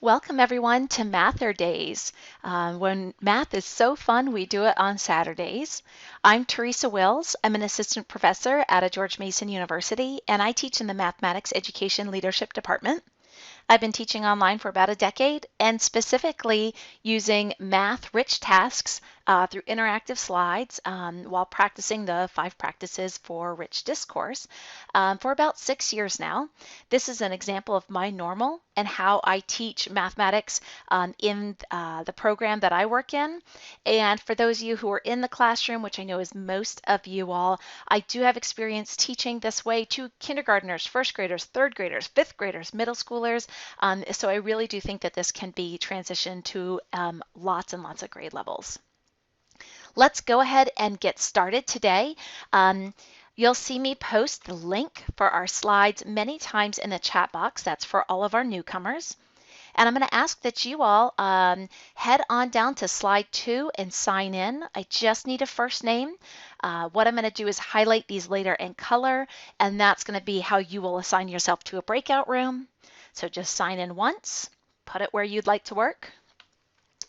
Welcome everyone to MATHurdays. When math is so fun, we do it on Saturdays. I'm Teresa Wills. I'm an assistant professor at a George Mason University, and I teach in the Mathematics Education Leadership Department. I've been teaching online for about a decade and specifically using math-rich tasks through interactive slides while practicing the 5 practices for rich discourse for about 6 years now. This is an example of my normal and how I teach mathematics in the program that I work in. And for those of you who are in the classroom, which I know is most of you all, I do have experience teaching this way to kindergartners, first graders, third graders, fifth graders, middle schoolers. So I really do think that this can be transitioned to lots and lots of grade levels. Let's go ahead and get started today. You'll see me post the link for our slides many times in the chat box. That's for all of our newcomers. And I'm going to ask that you all head on down to slide 2 and sign in. I just need a first name. What I'm going to do is highlight these later in color, and that's going to be how you will assign yourself to a breakout room. So just sign in once, put it where you'd like to work.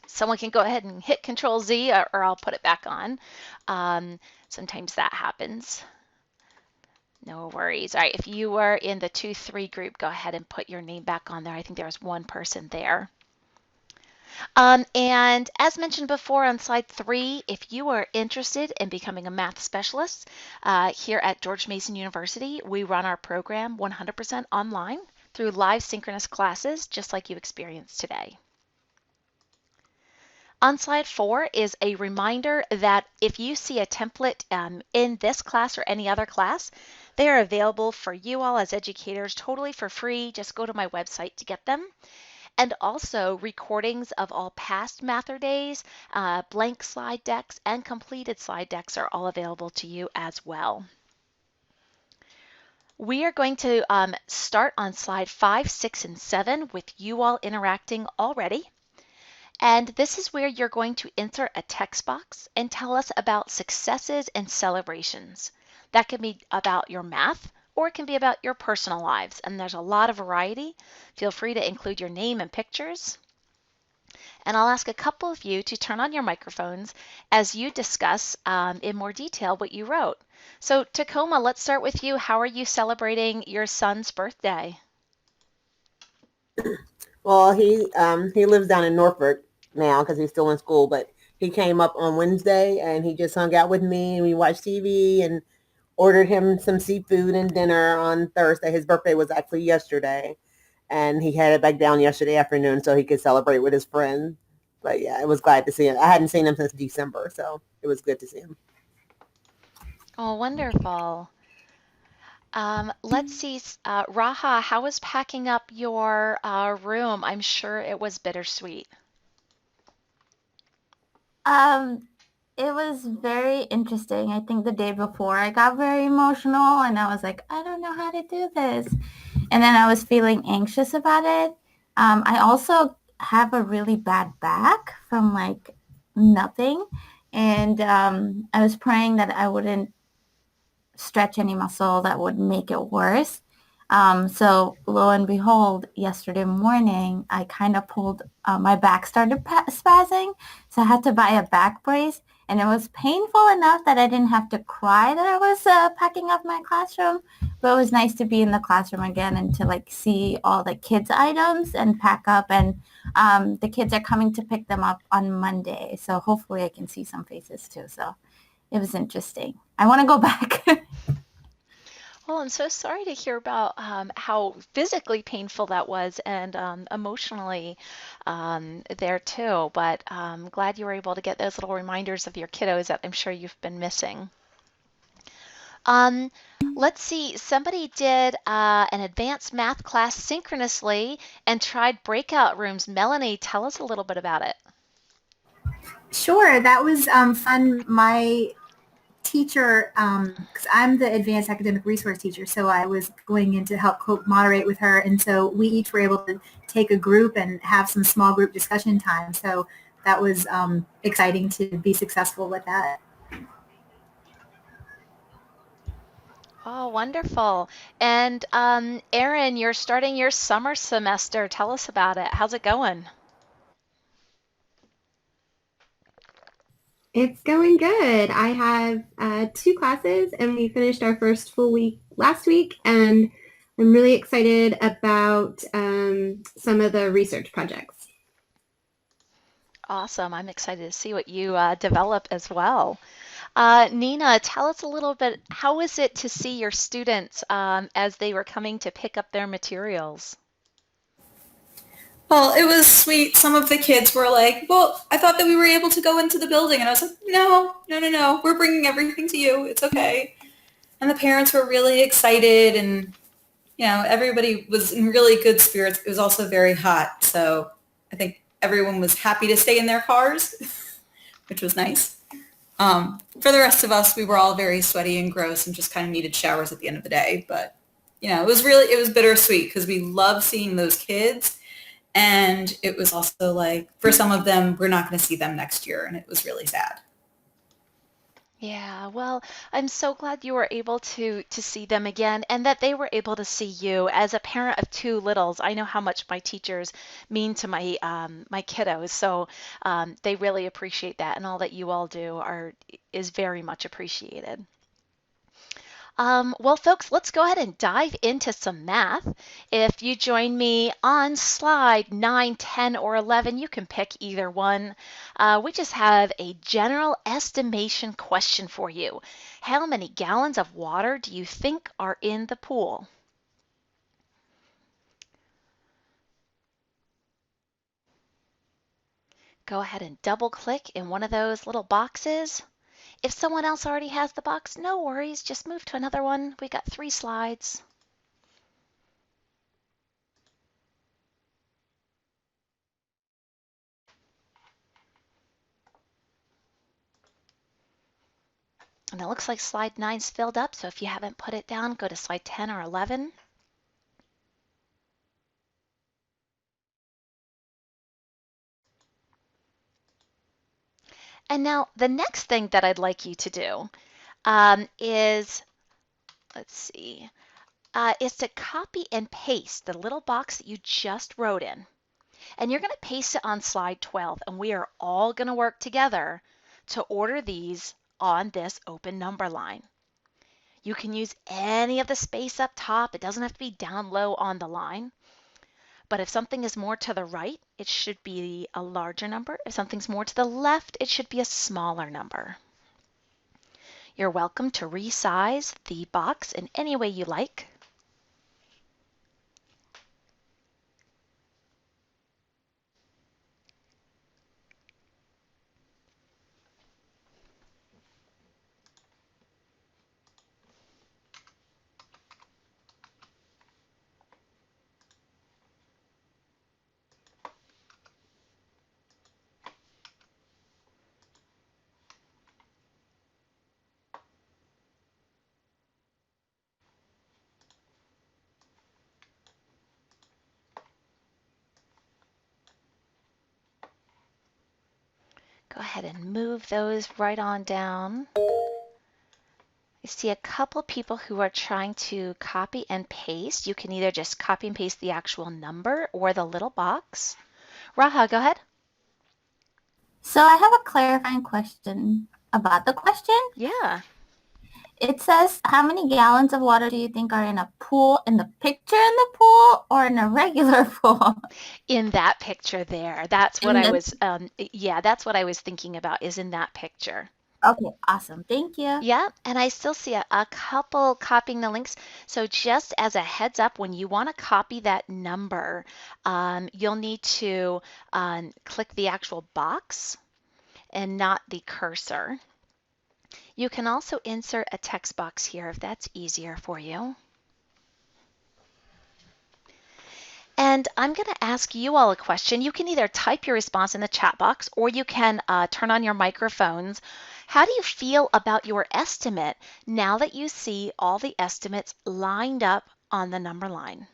Someone can go ahead and hit Control Z, or I'll put it back on. Sometimes that happens. No worries. All right, if you were in the 2-3 group, go ahead and put your name back on there. I think there was one person there. And as mentioned before on slide 3, if you are interested in becoming a math specialist here at George Mason University, we run our program 100% online through live synchronous classes, just like you experienced today. On slide 4 is a reminder that if you see a template in this class or any other class, they are available for you all as educators totally for free. Just go to my website to get them. And also recordings of all past MATHurdays, blank slide decks, and completed slide decks are all available to you as well. We are going to start on slide 5, 6, and 7 with you all interacting already. And this is where you're going to insert a text box and tell us about successes and celebrations. That can be about your math, or it can be about your personal lives, and there's a lot of variety. Feel free to include your name and pictures. And I'll ask a couple of you to turn on your microphones as you discuss in more detail what you wrote. So Tacoma, let's start with you. How are you celebrating your son's birthday? Well, he lives down in Norfolk now because he's still in school, but he came up on Wednesday and he just hung out with me and we watched TV and ordered him some seafood and dinner on Thursday. His birthday was actually yesterday, and he headed back down yesterday afternoon so he could celebrate with his friends. But yeah, it was glad to see him. I hadn't seen him since December, so it was good to see him. Oh, wonderful. Let's see, Raha, how was packing up your room? I'm sure it was bittersweet. Um, it was very interesting. I think the day before I got very emotional and I was like, I don't know how to do this. And then I was feeling anxious about it. I also have a really bad back from like nothing. And I was praying that I wouldn't stretch any muscle that would make it worse. So lo and behold, yesterday morning, I kind of pulled, my back started spazzing. So I had to buy a back brace. And it was painful enough that I didn't have to cry that I was packing up my classroom. But it was nice to be in the classroom again and to like see all the kids' items and pack up. And the kids are coming to pick them up on Monday. So hopefully I can see some faces too. So it was interesting. I want to go back. Well, I'm so sorry to hear about how physically painful that was and emotionally there too. But I'm glad you were able to get those little reminders of your kiddos that I'm sure you've been missing. Um, let's see, somebody did an advanced math class synchronously and tried breakout rooms. Melanie, tell us a little bit about it. Sure, that was fun. My teacher, because I'm the advanced academic resource teacher, so I was going in to help co-moderate with her, and so we each were able to take a group and have some small group discussion time. So that was exciting to be successful with that. Oh, wonderful. And Erin, you're starting your summer semester. Tell us about it. How's it going? It's going good. I have two classes, and we finished our first full week last week, and I'm really excited about some of the research projects. Awesome. I'm excited to see what you develop as well. Nina, tell us a little bit, how was it to see your students as they were coming to pick up their materials? Well, it was sweet. Some of the kids were like, well, I thought that we were able to go into the building. And I was like, no, no, no, no. We're bringing everything to you. It's okay. And the parents were really excited, and, everybody was in really good spirits. It was also very hot. So I think everyone was happy to stay in their cars, which was nice. For the rest of us, we were all very sweaty and gross and just kind of needed showers at the end of the day. But, it was bittersweet because we love seeing those kids. And it was also like, for some of them, we're not going to see them next year. And it was really sad. Yeah, well, I'm so glad you were able to see them again and that they were able to see you. As a parent of two littles, I know how much my teachers mean to my kiddos. So they really appreciate that, and all that you all do is very much appreciated. Well, folks, let's go ahead and dive into some math. If you join me on slide 9, 10, or 11, you can pick either one. We just have a general estimation question for you. How many gallons of water do you think are in the pool? Go ahead and double click in one of those little boxes. If someone else already has the box, no worries, just move to another one. We got 3 slides. And it looks like slide 9's filled up, so if you haven't put it down, go to slide 10 or 11. And now the next thing that I'd like you to do is, let's see, is to copy and paste the little box that you just wrote in. And you're going to paste it on slide 12, and we are all going to work together to order these on this open number line. You can use any of the space up top. It doesn't have to be down low on the line. But if something is more to the right, it should be a larger number. If something's more to the left, it should be a smaller number. You're welcome to resize the box in any way you like. Go ahead and move those right on down. I see a couple people who are trying to copy and paste. You can either just copy and paste the actual number or the little box. Raha, go ahead. So I have a clarifying question about the question. Yeah. It says, how many gallons of water do you think are in a pool, in the picture in the pool or in a regular pool? In that picture there. That's what I was, yeah, that's what I was thinking about, is in that picture. Okay, awesome. Thank you. Yeah, and I still see a couple copying the links. So just as a heads up, when you want to copy that number, you'll need to click the actual box and not the cursor. You can also insert a text box here if that's easier for you. And I'm going to ask you all a question. You can either type your response in the chat box or you can turn on your microphones. How do you feel about your estimate now that you see all the estimates lined up on the number line?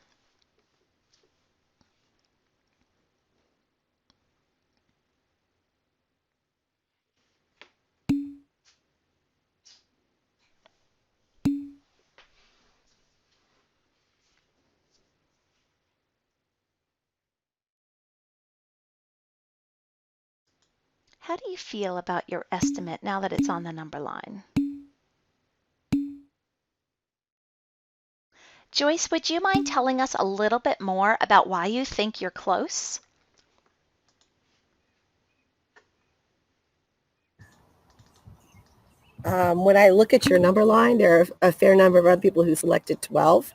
How do you feel about your estimate now that it's on the number line? Joyce, would you mind telling us a little bit more about why you think you're close? When I look at your number line, there are a fair number of other people who selected 12,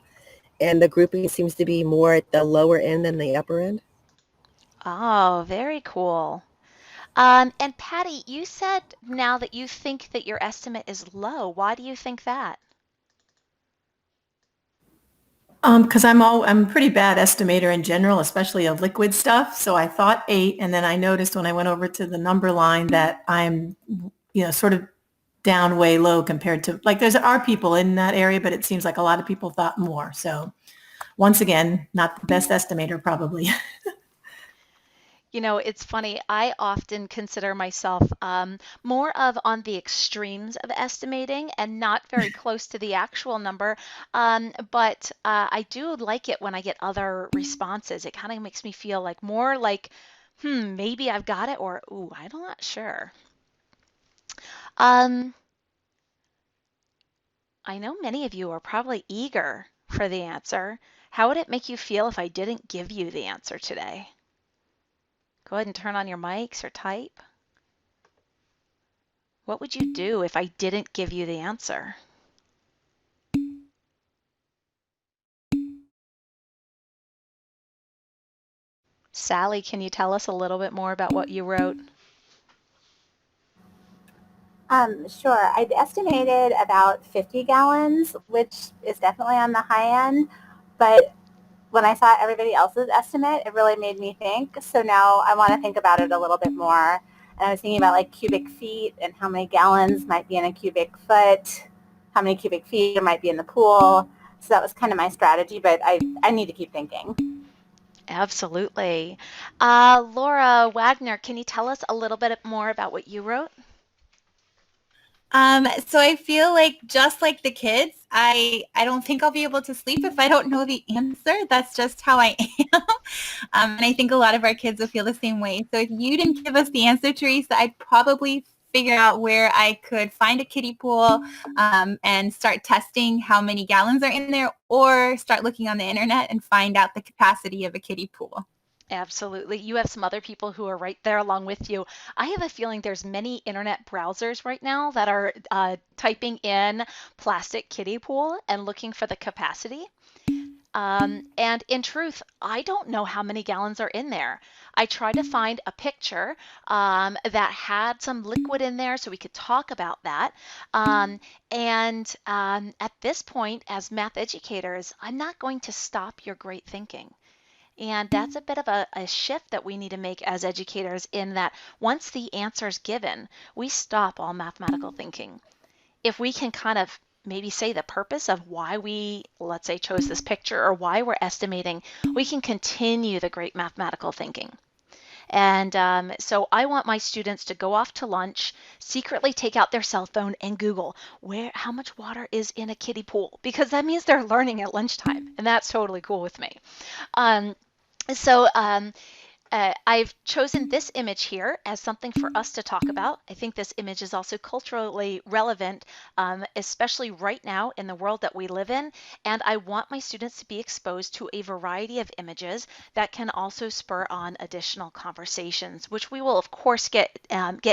and the grouping seems to be more at the lower end than the upper end. Oh, very cool. And Patty, you said now that you think that your estimate is low. Why do you think that? Because I'm a pretty bad estimator in general, especially of liquid stuff. So I thought 8, and then I noticed when I went over to the number line that I'm, sort of down way low compared to, like, there are people in that area, but it seems like a lot of people thought more. So once again, not the best estimator probably. You know, it's funny. I often consider myself more of on the extremes of estimating and not very close to the actual number. But I do like it when I get other responses. It kind of makes me feel like more like, maybe I've got it, or, ooh, I'm not sure. Um, I know many of you are probably eager for the answer. How would it make you feel if I didn't give you the answer today? Go ahead and turn on your mics or type. What would you do if I didn't give you the answer? Sally, can you tell us a little bit more about what you wrote? Sure. I'd estimated about 50 gallons, which is definitely on the high end. But when I saw everybody else's estimate, it really made me think. So now I want to think about it a little bit more. And I was thinking about like cubic feet and how many gallons might be in a cubic foot, how many cubic feet there might be in the pool. So that was kind of my strategy, but I need to keep thinking. Absolutely. Laura Wagner, can you tell us a little bit more about what you wrote? So I feel like just like the kids, I don't think I'll be able to sleep if I don't know the answer. That's just how I am. And I think a lot of our kids will feel the same way. So if you didn't give us the answer, Teresa, I'd probably figure out where I could find a kiddie pool and start testing how many gallons are in there, or start looking on the internet and find out the capacity of a kiddie pool. Absolutely. You have some other people who are right there along with you. I have a feeling there's many internet browsers right now that are typing in plastic kiddie pool and looking for the capacity. And in truth, I don't know how many gallons are in there. I tried to find a picture that had some liquid in there so we could talk about that. At this point, as math educators, I'm not going to stop your great thinking. And that's a bit of a shift that we need to make as educators, in that once the answer is given, we stop all mathematical thinking. If we can kind of maybe say the purpose of why we, let's say, chose this picture or why we're estimating, we can continue the great mathematical thinking. And so I want my students to go off to lunch, secretly take out their cell phone and Google how much water is in a kiddie pool, because that means they're learning at lunchtime, and that's totally cool with me. So I've chosen this image here as something for us to talk about. I think this image is also culturally relevant, especially right now in the world that we live in. And I want my students to be exposed to a variety of images that can also spur on additional conversations, which we will, of course, get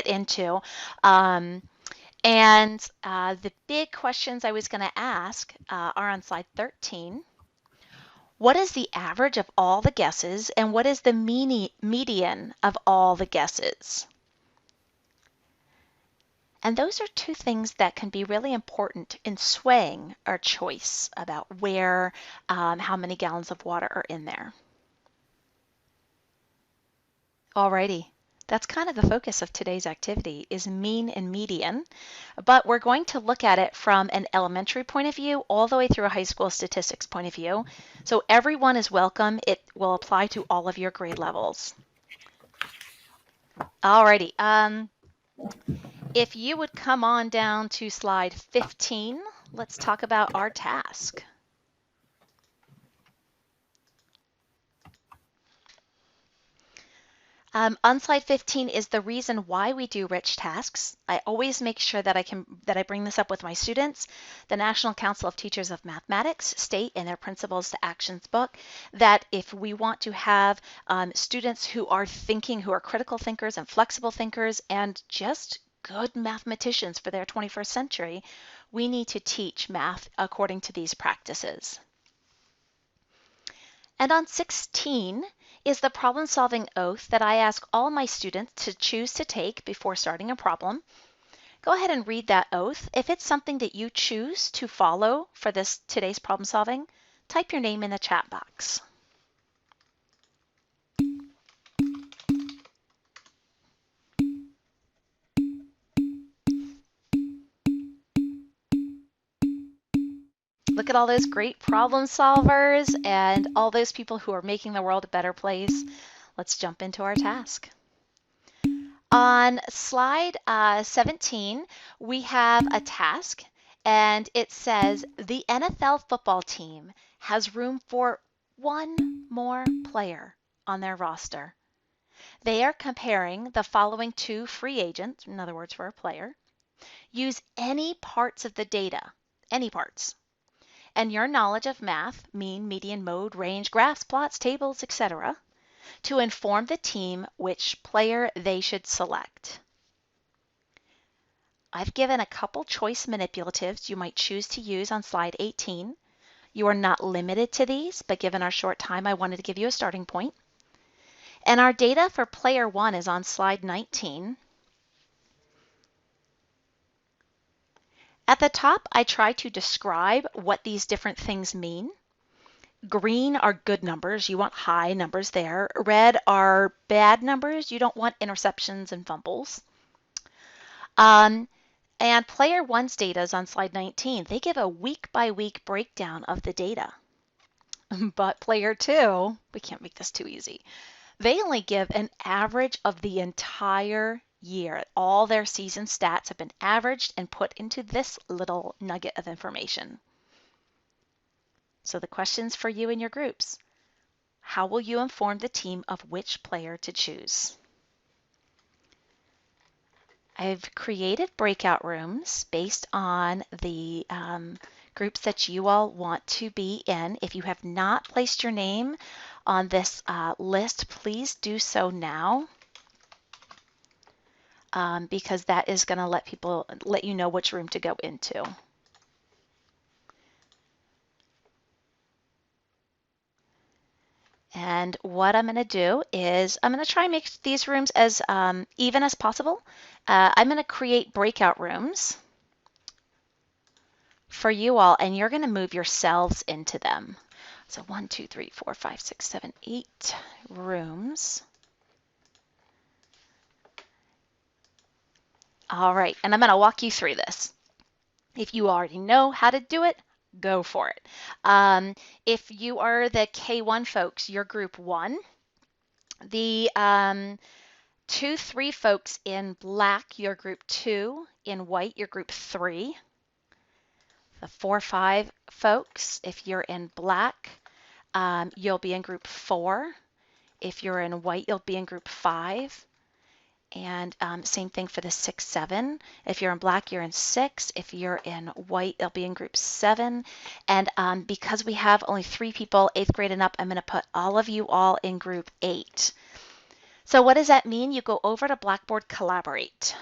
into. The big questions I was going to ask are on slide 13. What is the average of all the guesses, and what is the median of all the guesses? And those are two things that can be really important in swaying our choice about how many gallons of water are in there. Alrighty. That's kind of the focus of today's activity, is mean and median, but we're going to look at it from an elementary point of view all the way through a high school statistics point of view. So everyone is welcome. It will apply to all of your grade levels. Alrighty. If you would come on down to slide 15, let's talk about our task. On slide 15 is the reason why we do rich tasks. I always make sure that I bring this up with my students. The National Council of Teachers of Mathematics state in their Principles to Actions book that if we want to have students who are critical thinkers and flexible thinkers and just good mathematicians for their 21st century, we need to teach math according to these practices. And on 16 is the problem-solving oath that I ask all my students to choose to take before starting a problem. Go ahead and read that oath. If it's something that you choose to follow for today's problem solving, type your name in the chat box. Look at all those great problem solvers and all those people who are making the world a better place. Let's jump into our task. On slide 17, we have a task, and it says the NFL football team has room for one more player on their roster. They are comparing the following two free agents, in other words, for a player. Use any parts of the data, any parts, and your knowledge of math, mean, median, mode, range, graphs, plots, tables, etc., to inform the team which player they should select. I've given a couple choice manipulatives you might choose to use on slide 18. You are not limited to these, but given our short time, I wanted to give you a starting point. And our data for player 1 is on slide 19. At the top, I try to describe what these different things mean. Green are good numbers. You want high numbers there. Red are bad numbers. You don't want interceptions and fumbles. And player 1's data is on slide 19. They give a week-by-week breakdown of the data. But player 2, we can't make this too easy. They only give an average of the entire year. All their season stats have been averaged and put into this little nugget of information. So the questions for you and your groups. How will you inform the team of which player to choose? I've created breakout rooms based on the groups that you all want to be in. If you have not placed your name on this list, please do so now, because that is going to let you know which room to go into. And what I'm going to do is I'm going to try and make these rooms as even as possible. I'm going to create breakout rooms for you all, and you're going to move yourselves into them. So 1, 2, 3, 4, 5, 6, 7, 8 rooms. All right, and I'm going to walk you through this. If you already know how to do it, go for it. If you are the K1 folks, you're group 1. The 2, 3 folks in black, you're group 2. In white, you're group 3. The 4, 5 folks, if you're in black, you'll be in group 4. If you're in white, you'll be in group 5. And same thing for the 6, 7. If you're in black, you're in 6. If you're in white, they'll be in group 7. And because we have only 3 people, 8th grade and up, I'm going to put all of you all in group 8. So what does that mean? You go over to Blackboard Collaborate.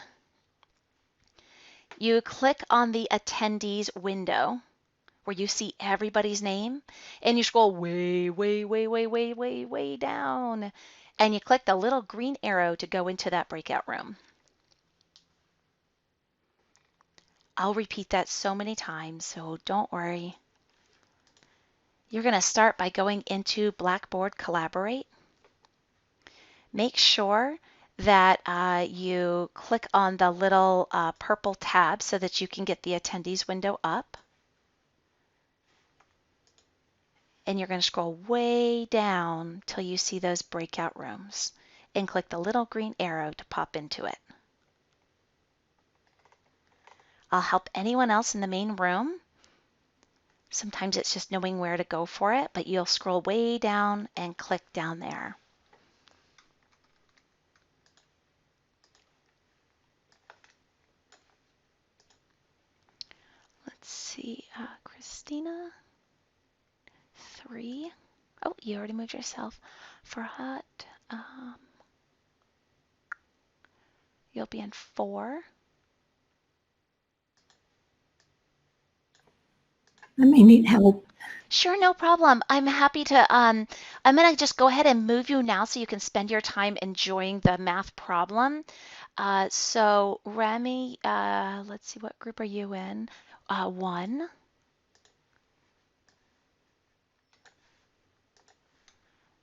You click on the attendees window where you see everybody's name, and you scroll way, way, way, way, way, way, way down. And you click the little green arrow to go into that breakout room. I'll repeat that so many times, so don't worry. You're going to start by going into Blackboard Collaborate. Make sure that you click on the little purple tab so that you can get the attendees window up. And you're going to scroll way down till you see those breakout rooms and click the little green arrow to pop into it. I'll help anyone else in the main room. Sometimes it's just knowing where to go for it, but you'll scroll way down and click down there. see, Christina, 3. Oh, you already moved yourself. Farhat, you'll be in 4. I may need help. Sure, no problem. I'm happy to, I'm gonna just go ahead and move you now so you can spend your time enjoying the math problem. So Remy, let's see, what group are you in? 1.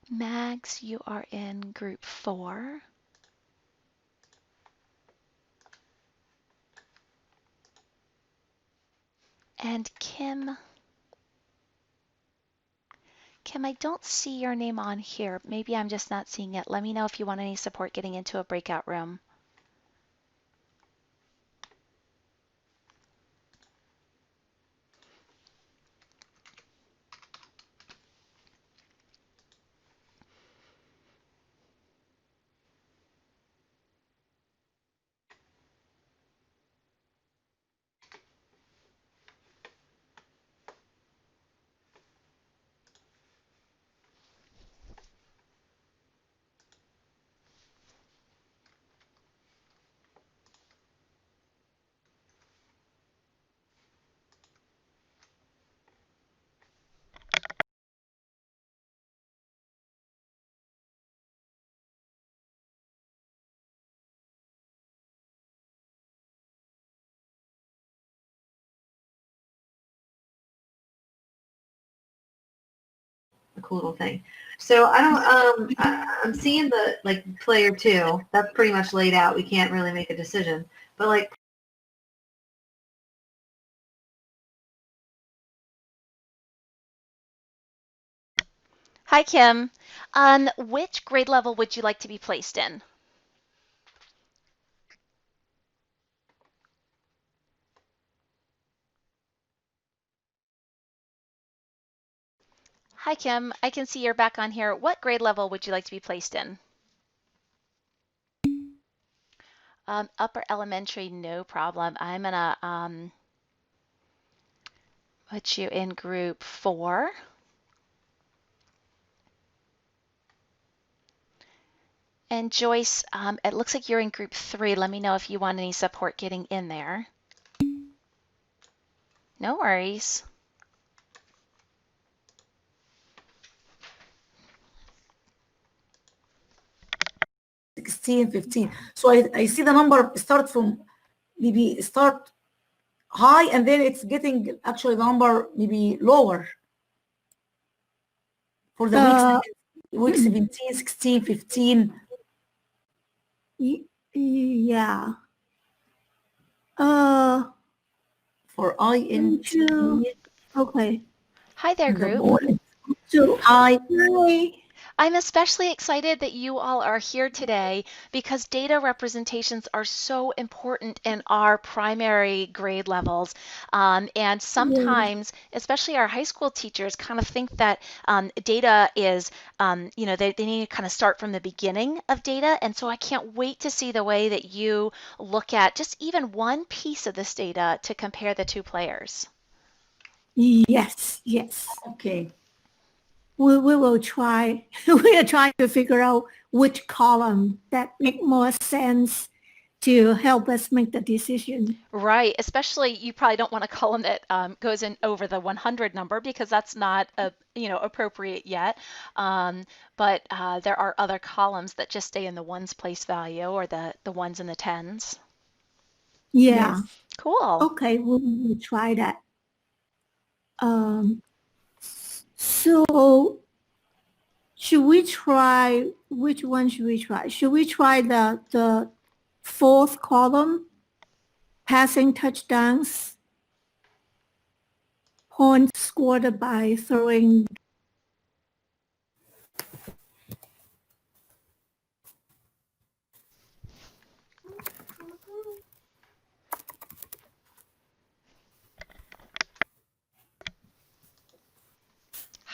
Mags, you are in group 4. And Kim, I don't see your name on here. Maybe I'm just not seeing it. Let me know if you want any support getting into a breakout room. A cool little thing. So I don't, I'm seeing the, like, player 2. That's pretty much laid out. We can't really make a decision. But, like, Hi, Kim. Which grade level would you like to be placed in? Hi, Kim. I can see you're back on here. What grade level would you like to be placed in? Upper elementary, no problem. I'm gonna put you in group 4. And Joyce, it looks like you're in group 3. Let me know if you want any support getting in there. No worries. $16, $15. So I see the number start from maybe start high and then it's getting actually the number maybe lower for the week 17, 16, 15. Yeah. For ING. Okay. Hi there, And the group. board. So, Hi. I'm especially excited that you all are here today because data representations are so important in our primary grade levels. And sometimes, especially our high school teachers, kind of think that data is, they need to kind of start from the beginning of data. And so I can't wait to see the way that you look at just even one piece of this data to compare the two players. yes. Okay. We will try. We are trying to figure out which column that make more sense to help us make the decision. Right, especially you probably don't want a column that goes in over the 100 number because that's not appropriate yet. But there are other columns that just stay in the ones place value or the ones and the tens. Yeah. Yes. Cool. Okay, we'll try that. So should we try, which one should we try? Should we try the fourth column, passing touchdowns, points scored by throwing?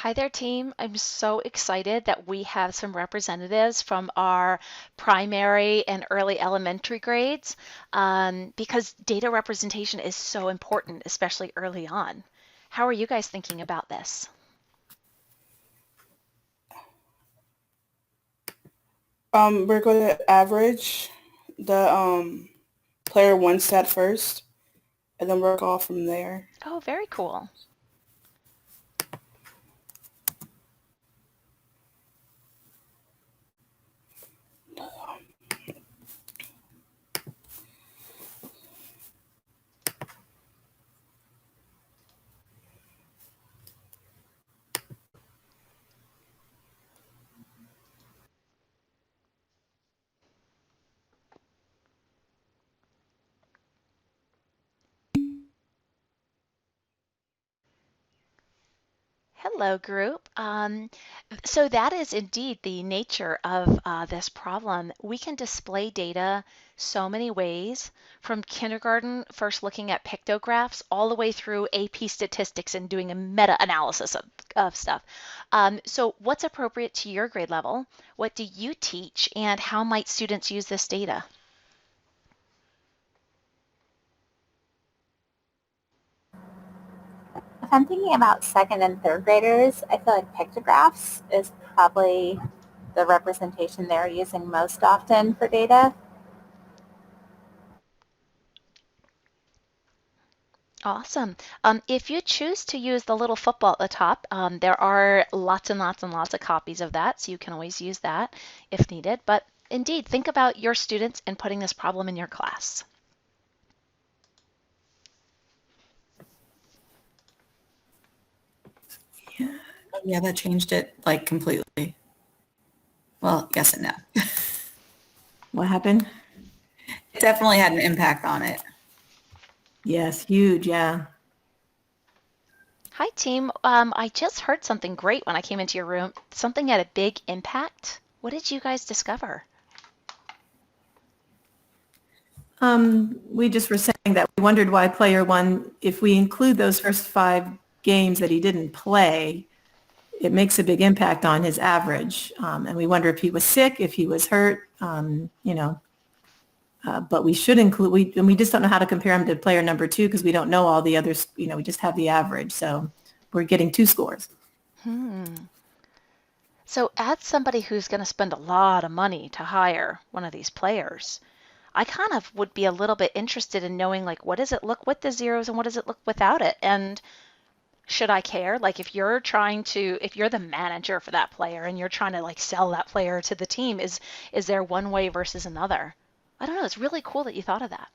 Hi there, team. I'm so excited that we have some representatives from our primary and early elementary grades because data representation is so important, especially early on. How are you guys thinking about this? We're going to average the player one stat first, and then work off from there. Oh, very cool. Hello, group. So that is indeed the nature of this problem. We can display data so many ways, from kindergarten, first looking at pictographs, all the way through AP statistics and doing a meta-analysis of stuff. So what's appropriate to your grade level? What do you teach, and how might students use this data? If I'm thinking about second and third graders, I feel like pictographs is probably the representation they're using most often for data. Awesome. If you choose to use the little football at the top, there are lots and lots and lots of copies of that, so you can always use that if needed. But indeed, think about your students and putting this problem in your class. Yeah, that changed it like completely. Well, yes and no. What happened? It definitely had an impact on it. Yes, huge, yeah. Hi, team. I just heard something great when I came into your room. Something had a big impact. What did you guys discover? We just were saying that we wondered why player one, if we include those first 5 games that he didn't play, it makes a big impact on his average. And we wonder if he was sick, if he was hurt, but we should include, and we just don't know how to compare him to player number 2 because we don't know all the others, we just have the average. So we're getting 2 scores. So as somebody who's going to spend a lot of money to hire one of these players, I kind of would be a little bit interested in knowing, like, what does it look with the zeros and what does it look without it? And should I care? Like, if you're the manager for that player and you're trying to like sell that player to the team, is there one way versus another? I don't know. It's really cool that you thought of that.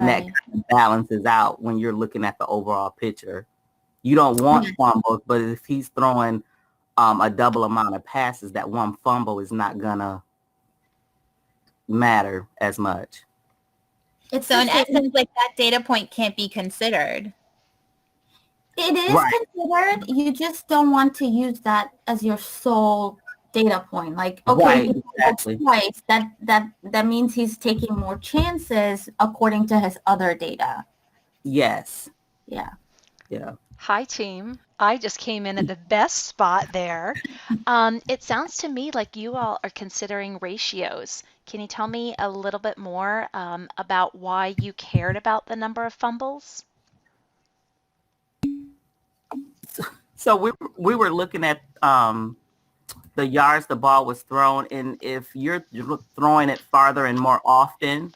That kind of balances out when you're looking at the overall picture. You don't want fumbles, but if he's throwing a double amount of passes, that one fumble is not gonna matter as much. So in essence, like that data point can't be considered. It is considered. You just don't want to use that as your sole data point. Like, okay, exactly. Twice. That means he's taking more chances according to his other data. Yes. Yeah. Yeah. Hi, team. I just came in at the best spot there. It sounds to me like you all are considering ratios. Can you tell me a little bit more about why you cared about the number of fumbles? So we were looking at the yards the ball was thrown, and if you're throwing it farther and more often,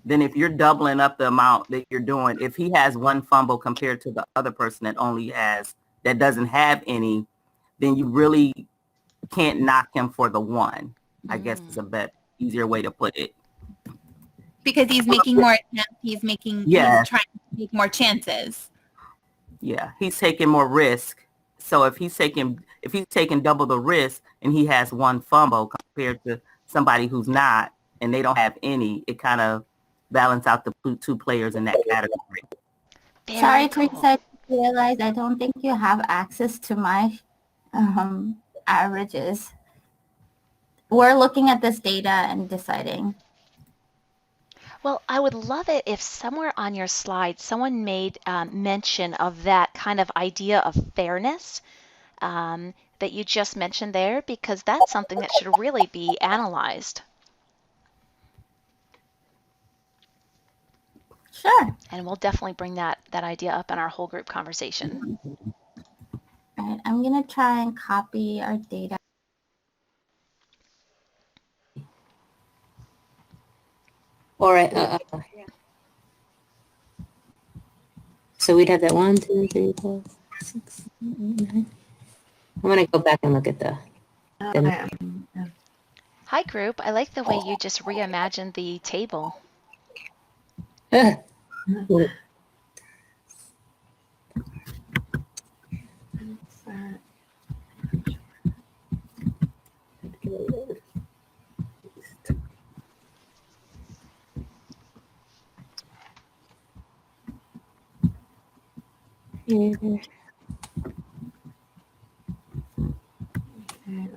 then if you're doubling up the amount that you're doing, if he has one fumble compared to the other person that doesn't have any, then you really can't knock him for the one. I guess is a bit easier way to put it. Because he's making more attempts, he's trying to make more chances. Yeah, he's taking more risk. So if he's taking double the risk and he has one fumble compared to somebody who's not and they don't have any, it kind of balance out the 2 players in that category. Sorry, Teresa, I realized I don't think you have access to my averages. We're looking at this data and deciding. Well, I would love it if somewhere on your slide someone made mention of that kind of idea of fairness that you just mentioned there, because that's something that should really be analyzed. Sure. And we'll definitely bring that idea up in our whole group conversation. All right, I'm going to try and copy our data. All right. So we'd have that 1, 2, 3, 4, 6, 7, 8, 9. I'm going to go back and look at the Hi, group. I like the way you just reimagined the table. And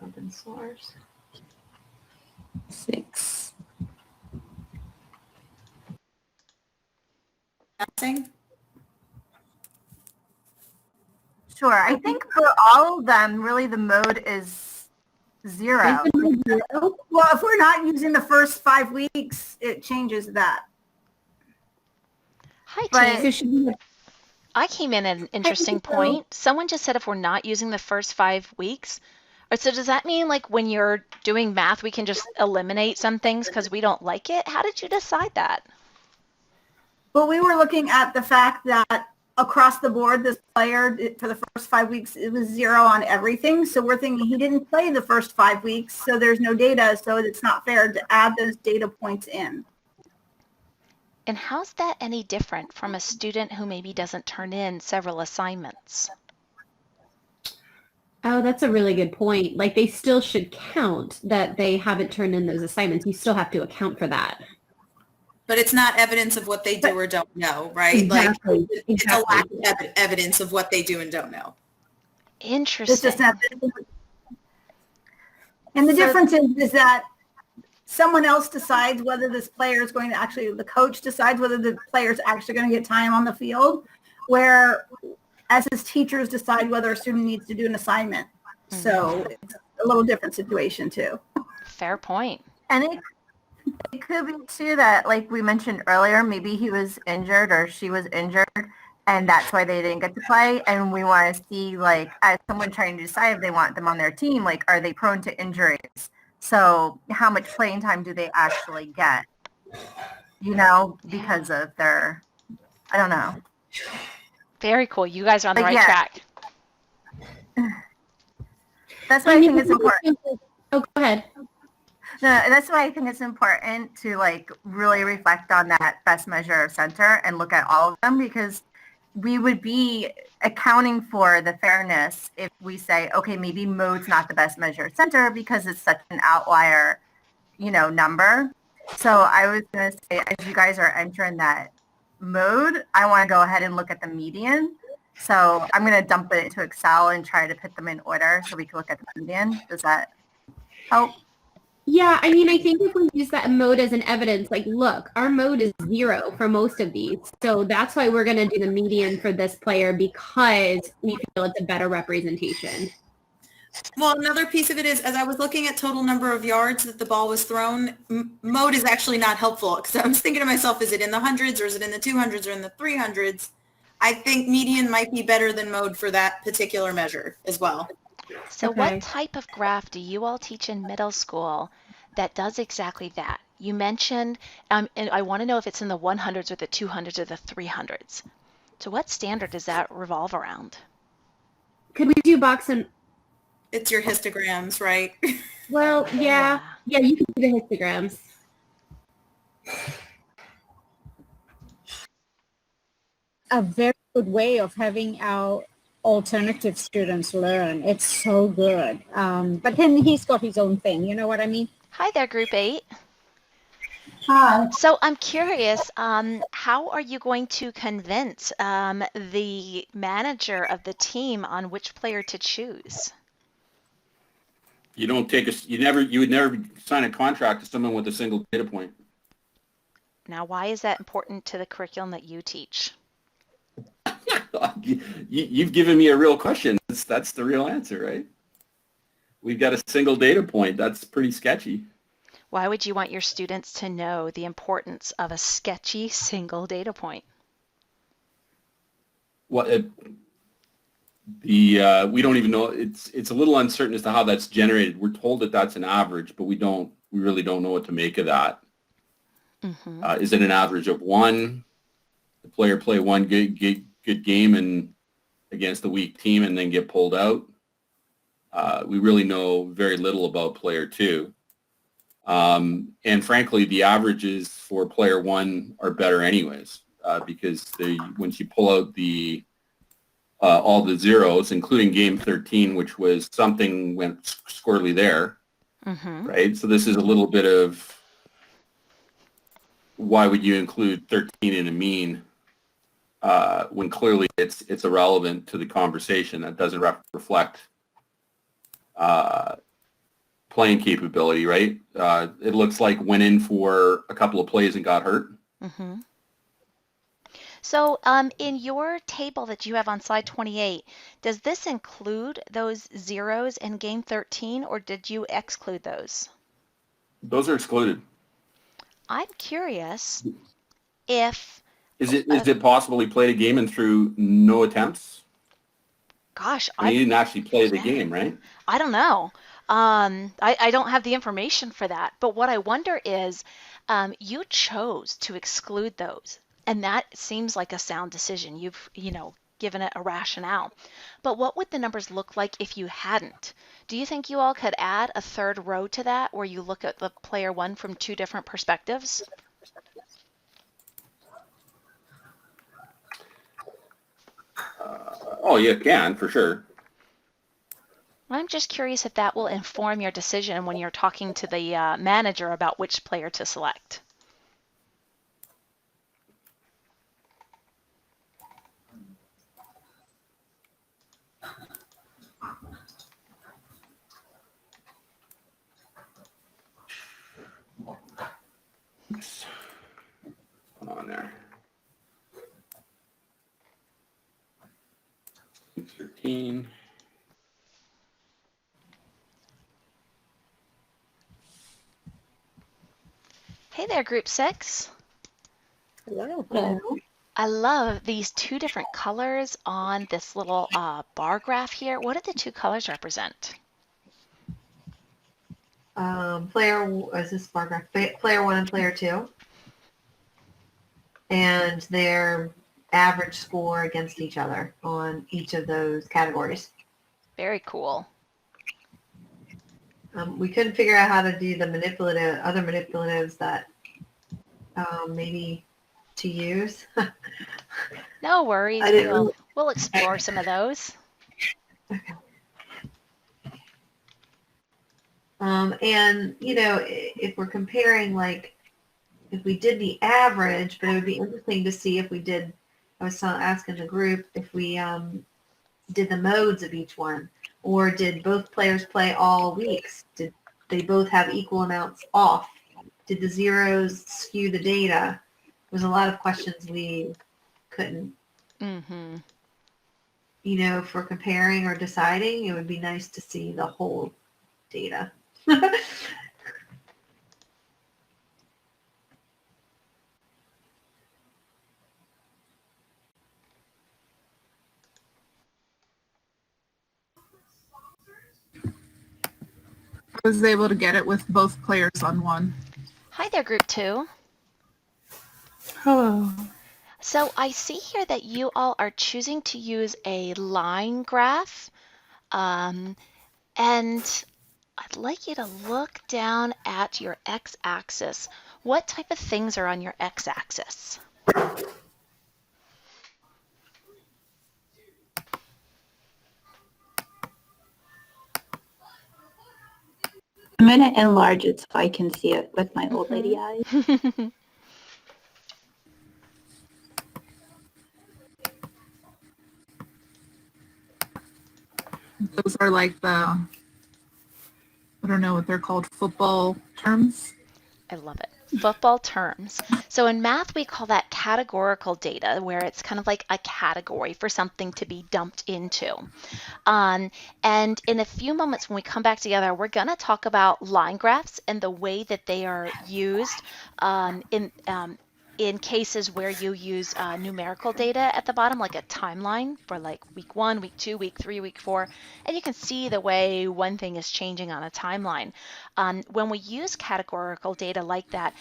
open source. 6. Sure. I think for all of them, really the mode is 0. Well, if we're not using the first 5 weeks, it changes that. Hi, team. I came in at an interesting point. Someone just said if we're not using the first 5 weeks, so does that mean like when you're doing math, we can just eliminate some things because we don't like it? How did you decide that? Well, we were looking at the fact that across the board, this player, for the first 5 weeks, it was 0 on everything. So we're thinking he didn't play the first 5 weeks, so there's no data, so it's not fair to add those data points in. And how's that any different from a student who maybe doesn't turn in several assignments? Oh, that's a really good point. Like they still should count that they haven't turned in those assignments. You still have to account for that. But it's not evidence of what they do or don't know, right? Exactly. Like it's a lack of evidence of what they do and don't know. Interesting. And the difference is that someone else decides whether this player is going to actually, the coach decides whether the player is actually going to get time on the field, where as his teachers decide whether a student needs to do an assignment. Mm-hmm. So it's a little different situation too. Fair point. And it could be too that, like we mentioned earlier, maybe he was injured or she was injured and that's why they didn't get to play. And we want to see, like, as someone trying to decide if they want them on their team, like, are they prone to injuries? So how much playing time do they actually get? You know, because of their, I don't know. Very cool. You guys are on the right track. That's why I think it's important. Oh, go ahead. No, that's why I think it's important to like really reflect on that best measure of center and look at all of them, because we would be accounting for the fairness if we say, okay, maybe mode's not the best measure of center because it's such an outlier, you know, number. So I was going to say, as you guys are entering that mode, I want to go ahead and look at the median. So I'm going to dump it into Excel and try to put them in order so we can look at the median. Does that help? Yeah, I mean, I think if we use that mode as an evidence, like, look, our mode is 0 for most of these. So that's why we're going to do the median for this player, because we feel it's a better representation. Well, another piece of it is, as I was looking at total number of yards that the ball was thrown, mode is actually not helpful, because I was thinking to myself, is it in the hundreds or is it in the 200s or in the 300s? I think median might be better than mode for that particular measure as well. So what type of graph do you all teach in middle school that does exactly that? You mentioned, and I want to know if it's in the 100s or the 200s or the 300s. So what standard does that revolve around? Could we do box and... It's your histograms, right? Well, yeah, you can do the histograms. A very good way of having our alternative students learn. It's so good. But then he's got his own thing. You know what I mean? Hi there, Group 8. Hi. So I'm curious, how are you going to convince the manager of the team on which player to choose? You don't take you would never sign a contract to someone with a single data point. Now, why is that important to the curriculum that you teach? You've given me a real question. That's the real answer, right? We've got a single data point. That's pretty sketchy. Why would you want your students to know the importance of a sketchy single data point? Well, we don't even know. It's a little uncertain as to how that's generated. We're told that that's an average, but we really don't know what to make of that. Mm-hmm. Is it an average of one? The player play one good game and against a weak team and then get pulled out? We really know very little about player two. And frankly, the averages for player one are better anyways, because once you pull out all the zeros, including game 13, which was something went squarely there, mm-hmm. right? So this is a little bit of why would you include 13 in a mean when clearly it's irrelevant to the conversation. That doesn't reflect playing capability, right? It looks like went in for a couple of plays and got hurt. Mm-hmm. So in your table that you have on slide 28, does this include those zeros in game 13, or did you exclude those? Those are excluded. I'm curious if... Is it possible he played a game and threw no attempts? Gosh, I mean, he didn't actually play the game, right? I don't know. I don't have the information for that. But what I wonder is you chose to exclude those. And that seems like a sound decision. You've, given it a rationale. But what would the numbers look like if you hadn't? Do you think you all could add a third row to that where you look at the player one from two different perspectives? Oh, you can, for sure. I'm just curious if that will inform your decision when you're talking to the manager about which player to select. Oops. Hold on there. 13. Hey there, group 6. Hello. I love these two different colors on this little bar graph here. What do the two colors represent? Is this bar graph? Player one and player two, and their average score against each other on each of those categories. Very cool. We couldn't figure out how to do the other manipulatives that maybe to use. No worries. We'll explore some of those. Okay. And, if we're comparing, if we did the average, but it would be interesting to see if we did, I was asking the group if we did the modes of each one, or did both players play all weeks? Did they both have equal amounts off? Did the zeros skew the data? There was a lot of questions we couldn't. Mm-hmm. For comparing or deciding, it would be nice to see the whole data. I was able to get it with both players on one. Hi there, group 2. Hello. So I see here that you all are choosing to use a line graph. And I'd like you to look down at your x-axis. What type of things are on your x-axis? I'm going to enlarge it so I can see it with my old lady eyes. Those are like I don't know what they're called, football terms. I love it. football terms. So in math, we call that categorical data, where it's kind of like a category for something to be dumped into. And in a few moments when we come back together, we're going to talk about line graphs and the way that they are used in cases where you use numerical data at the bottom, like a timeline for like week 1, week 2, week 3, week 4, and you can see the way one thing is changing on a timeline. When we use categorical data like that,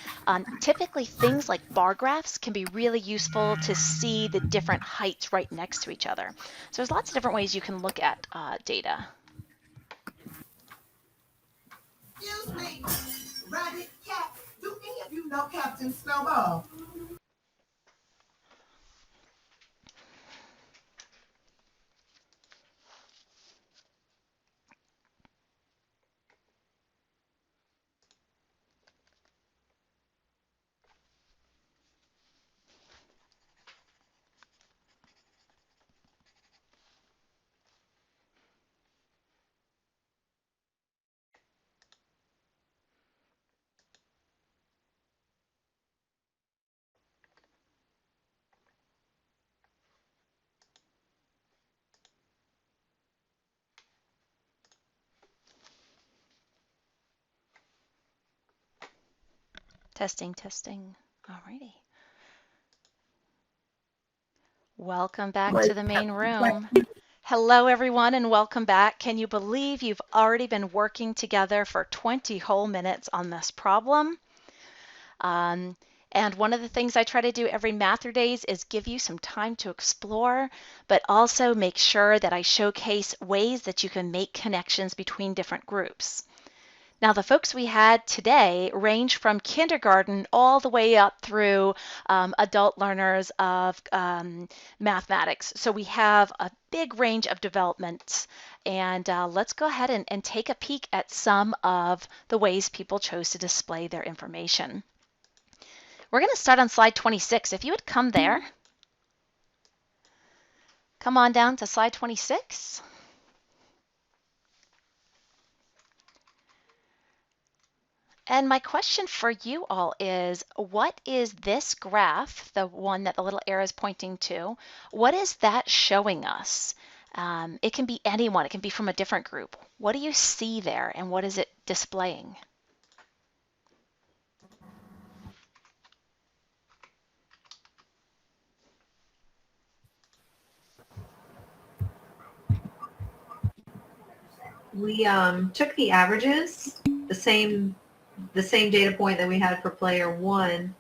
typically things like bar graphs can be really useful to see the different heights right next to each other. So there's lots of different ways you can look at data. Excuse me, Rabbit Cat, do any of you know Captain Snowball? Testing, testing. Alrighty. Welcome back to the main room. Hello, everyone, and welcome back. Can you believe you've already been working together for 20 whole minutes on this problem? And one of the things I try to do every MATHurdays is give you some time to explore, but also make sure that I showcase ways that you can make connections between different groups. Now, the folks we had today range from kindergarten all the way up through adult learners of mathematics. So we have a big range of developments. And let's go ahead and take a peek at some of the ways people chose to display their information. We're going to start on slide 26. If you would come there, come on down to slide 26. And my question for you all is, what is this graph, the one that the little arrow is pointing to, what is that showing us? It can be anyone. It can be from a different group. What do you see there, and what is it displaying? We took the averages, the same data point that we had for player 1,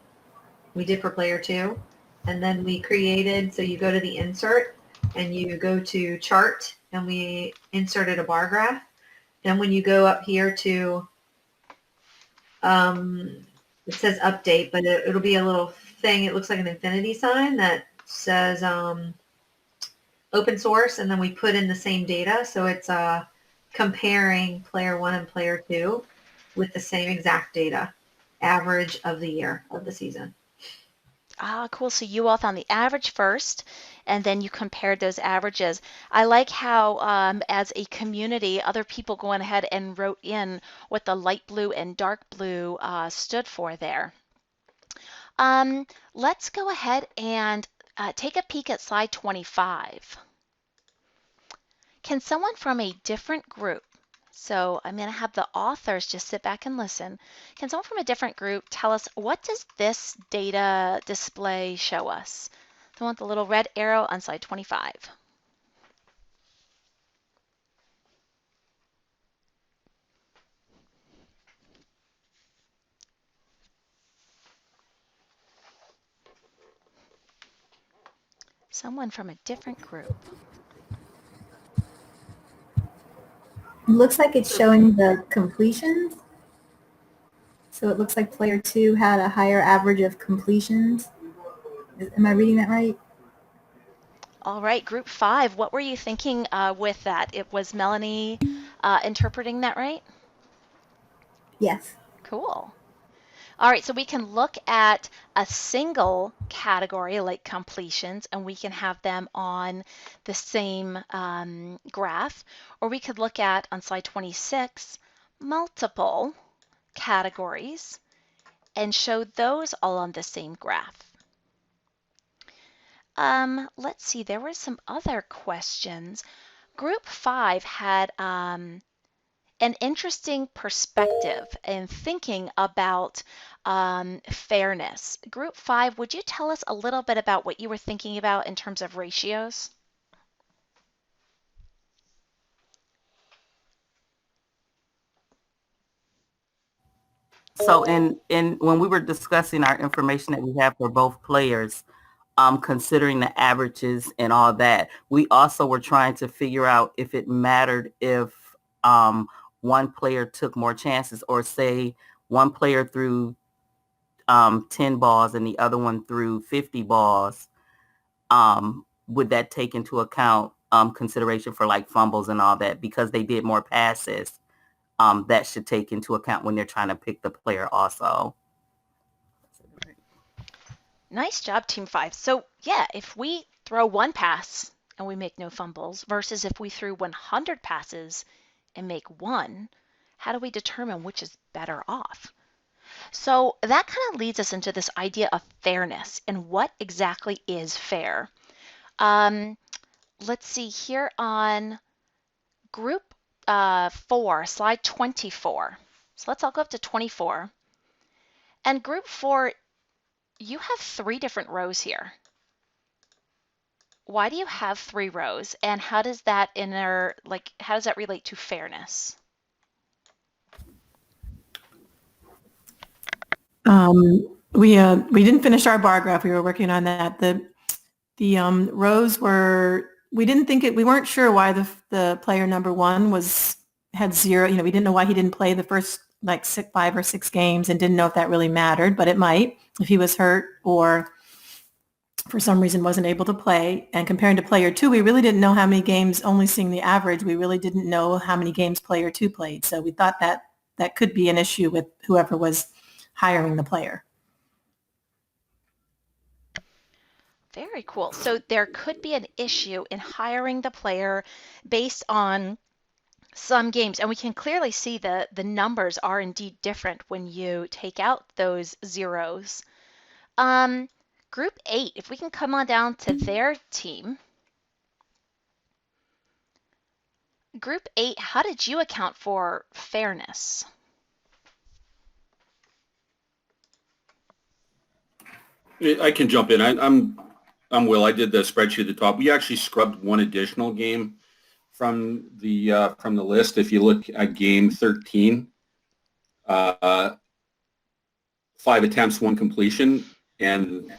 we did for player 2, and then we created, so you go to the insert and you go to chart, and we inserted a bar graph. Then when you go up here to, it says update, but it'll be a little thing, it looks like an infinity sign that says open source, and then we put in the same data, so it's comparing player 1 and player 2 with the same exact data, average of the year, of the season. Ah, cool. So you all found the average first, and then you compared those averages. I like how, as a community, other people going ahead and wrote in what the light blue and dark blue stood for there. Let's go ahead and take a peek at slide 25. Can someone from a different group, so I'm going to have the authors just sit back and listen. Can someone from a different group tell us, what does this data display show us? I want the little red arrow on slide 25. Someone from a different group. Looks like it's showing the completions. So it looks like player 2 had a higher average of completions. Am I reading that right? All right, group 5, what were you thinking with that? It was Melanie interpreting that right? Yes. Cool. All right, so we can look at a single category like completions, and we can have them on the same graph, or we could look at, on slide 26, multiple categories, and show those all on the same graph. Let's see, there were some other questions. Group 5 had an interesting perspective in thinking about fairness. Group 5, would you tell us a little bit about what you were thinking about in terms of ratios? So in when we were discussing our information that we have for both players, considering the averages and all that, we also were trying to figure out if it mattered if one player took more chances, or say one player threw 10 balls and the other one threw 50 balls. Would that take into account consideration for like fumbles and all that, because they did more passes? That should take into account when they're trying to pick the player also. Nice job, Team 5. So yeah, if we throw one pass and we make no fumbles versus if we threw 100 passes and make one, how do we determine which is better off? So that kind of leads us into this idea of fairness and what exactly is fair. Let's see here on group 4, slide 24. So let's all go up to 24. And group 4, you have 3 different rows here. Why do you have 3 rows, and how does that how does that relate to fairness? We didn't finish our bar graph. We were working on that. The rows were, we weren't sure why the player number 1 had 0. We didn't know why he didn't play the first 5 or 6 games, and didn't know if that really mattered, but it might if he was hurt or for some reason wasn't able to play. And comparing to player 2, we really didn't know how many games, only seeing the average, we really didn't know how many games player 2 played. So we thought that could be an issue with whoever was hiring the player. Very cool. So there could be an issue in hiring the player based on some games, and we can clearly see the numbers are indeed different when you take out those zeros. Group 8, if we can come on down to their team. Group 8, how did you account for fairness? I can jump in. I'm Will. I did the spreadsheet at the top. We actually scrubbed one additional game from the list. If you look at game 13, 5 attempts, 1 completion, and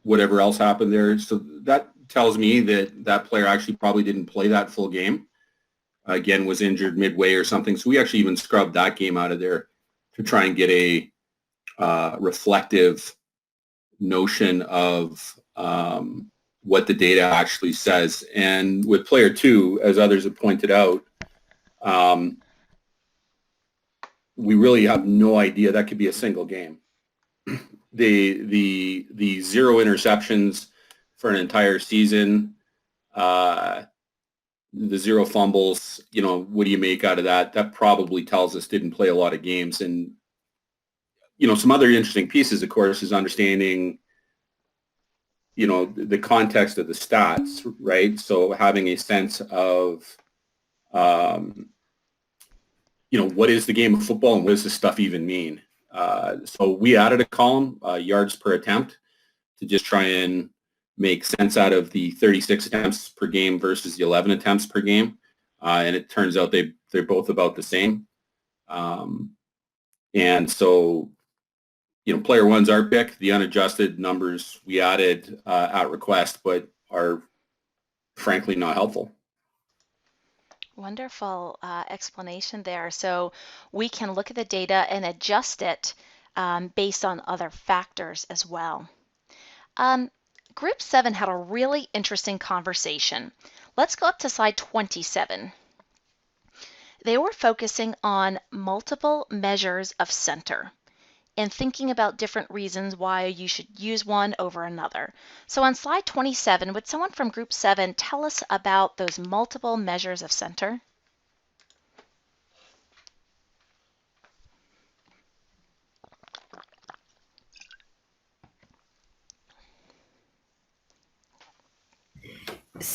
whatever else happened there. So that tells me that player actually probably didn't play that full game. Again, was injured midway or something. So we actually even scrubbed that game out of there to try and get a reflective notion of what the data actually says. And with player 2, as others have pointed out, we really have no idea. That could be a single game. The 0 interceptions for an entire season, the 0 fumbles, what do you make out of that? That probably tells us didn't play a lot of games. And, some other interesting pieces, of course, is understanding, the context of the stats, right? So having a sense of, what is the game of football and what does this stuff even mean? So we added a column, yards per attempt, to just try and make sense out of the 36 attempts per game versus the 11 attempts per game. And it turns out they're both about the same. And so, player 1's our pick. The unadjusted numbers we added at request, but are frankly not helpful. Wonderful explanation there. So we can look at the data and adjust it based on other factors as well. Group 7 had a really interesting conversation. Let's go up to slide 27. They were focusing on multiple measures of center and thinking about different reasons why you should use one over another. So on slide 27, would someone from group 7 tell us about those multiple measures of center?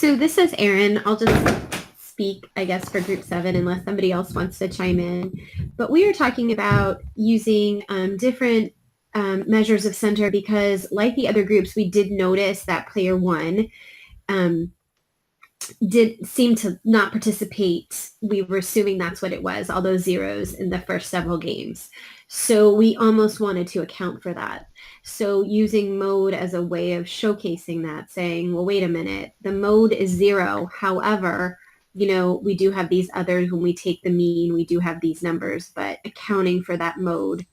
So this is Erin. I'll just speak, I guess, for group 7 unless somebody else wants to chime in. But we are talking about using different measures of center because like the other groups, we did notice that player 1 did seem to not participate. We were assuming that's what it was, all those zeros in the first several games. So we almost wanted to account for that. So using mode as a way of showcasing that, saying, well, wait a minute, the mode is 0. However, you know, we do have these others. When we take the mean, we do have these numbers, but accounting for that mode